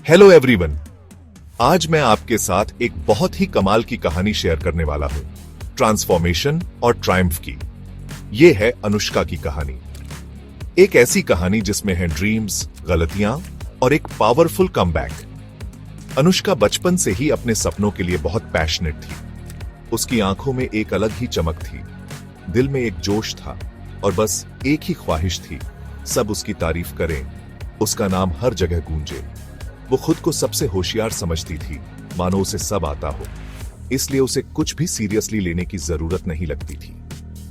Hello everyone, आज मैं आपके साथ एक बहुत ही कमाल की कहानी शेयर करने वाला हूं, ट्रांसफॉर्मेशन और ट्रायम्फ की। यह है अनुष्का की कहानी। एक ऐसी कहानी जिसमें है ड्रीम्स, गलतियां और एक पावरफुल कमबैक। अनुष्का बचपन से ही अपने सपनों के लिए बहुत पैशनेट थी। उसकी आंखों में एक अलग ही चमक थी, दिल में एक जोश था और बस एक ही ख्वाहिश थी, सब उसकी तारीफ करें, उसका नाम हर जगह गूंजे। वो खुद को सबसे होशियार समझती थी, मानो उसे सब आता हो, इसलिए उसे कुछ भी सीरियसली लेने की जरूरत नहीं लगती थी।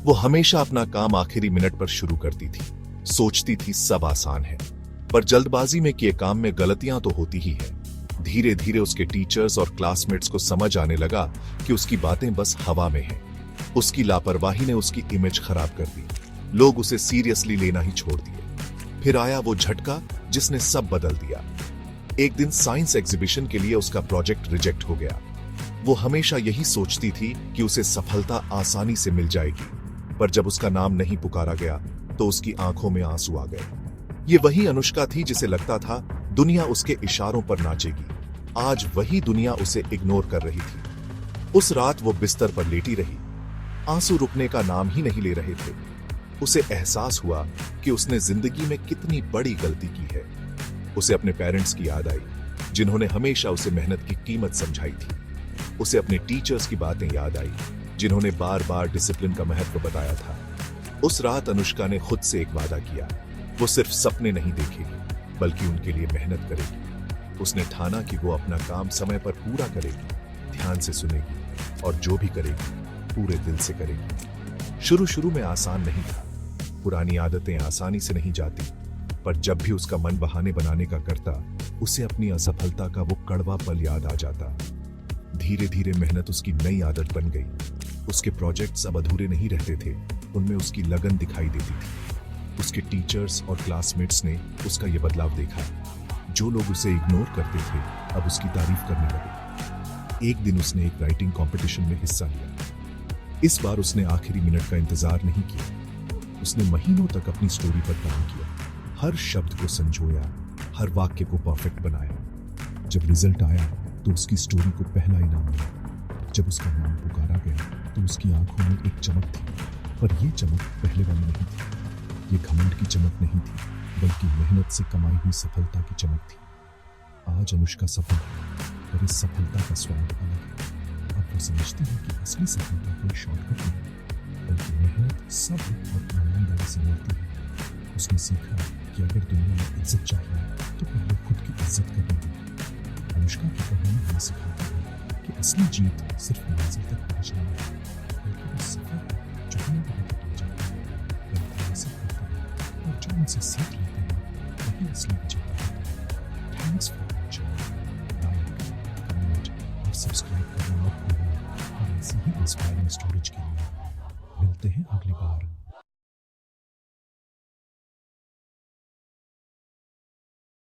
वो हमेशा अपना काम आखिरी मिनट पर शुरू करती थी, सोचती थी सब आसान है, पर जल्दबाजी में किए काम में गलतियां तो होती ही है। धीरे धीरे उसके टीचर्स और क्लासमेट्स को समझ आने लगा कि उसकी बातें बस हवा में हैं। उसकी लापरवाही ने उसकी इमेज खराब कर दी, लोग उसे सीरियसली लेना ही छोड़ दिए। फिर आया वो झटका जिसने सब बदल दिया। एक दिन साइंस एग्जीबिशन के लिए उसका प्रोजेक्ट रिजेक्ट हो गया। वो हमेशा यही सोचती थी कि उसे सफलता आसानी से मिल जाएगी, पर जब उसका नाम नहीं पुकारा गया तो उसकी आंखों में आंसू आ गए। ये वही अनुष्का थी जिसे लगता था दुनिया उसके इशारों पर नाचेगी। आज वही दुनिया उसे इग्नोर कर रही थी। उस रात वो बिस्तर पर लेटी रही, आंसू रुकने का नाम ही नहीं ले रहे थे। उसे एहसास हुआ कि उसने जिंदगी में कितनी बड़ी गलती की है। उसे अपने पेरेंट्स की याद आई, जिन्होंने हमेशा उसे मेहनत की कीमत समझाई थी। उसे अपने टीचर्स की बातें याद आई, जिन्होंने बार बार डिसिप्लिन का महत्व बताया था। उस रात अनुष्का ने खुद से एक वादा किया, वो सिर्फ सपने नहीं देखेगी, बल्कि उनके लिए मेहनत करेगी। उसने ठाना कि वो अपना काम समय पर पूरा करेगी, ध्यान से सुनेगी और जो भी करेगी पूरे दिल से करेगी। शुरू में आसान नहीं था, पुरानी आदतें आसानी से नहीं जाती, पर जब भी उसका मन बहाने बनाने का करता, उसे अपनी असफलता का वो कड़वा पल याद आ जाता। धीरे धीरे मेहनत उसकी नई आदत बन गई। उसके प्रोजेक्ट्स अब अधूरे नहीं रहते थे, उनमें उसकी लगन दिखाई देती थी। उसके टीचर्स और क्लासमेट्स ने उसका ये बदलाव देखा। जो लोग उसे इग्नोर करते थे, अब उसकी तारीफ करने लगे। एक दिन उसने एक राइटिंग कॉम्पिटिशन में हिस्सा लिया। इस बार उसने आखिरी मिनट का इंतजार नहीं किया। उसने महीनों तक अपनी स्टोरी पर काम किया, हर शब्द को संजोया, हर वाक्य को परफेक्ट बनाया। जब रिजल्ट आया तो उसकी स्टोरी को पहला इनाम मिला। जब उसका नाम पुकारा गया तो उसकी आंखों में एक चमक थी, पर यह चमक पहले वाली नहीं थी। ये घमंड की चमक नहीं थी, बल्कि मेहनत से कमाई हुई सफलता की चमक थी। आज अनुष्का सफल है, और इस सफलता का स्वाद अलग है। अब वो समझती है कि असली सफलता कोई शॉर्टकट नहीं, बल्कि मेहनत, सब्र और ईमानदारी से मिलती है। उसने सीखा कि अगर दुनिया में इज्जत चाहिए तो पहले खुद की इज्जत करनी होगी। अनुष्का की कहानी हमें सिखाती है कि असली जीत सिर्फ मंजिल तक पहुंचना नहीं, बल्कि वो सफर है जो हमें वहां तक ले जाता है। गलतियां से करते हैं और जो उनसे सीख लेते हैं, वही असली विजय होता है। Thanks for watching. Like, comment और सब्सक्राइब करना मत भूलना और ऐसी ही इंस्पायरिंग स्टोरीज के लिए। मिलते हैं अगली बार।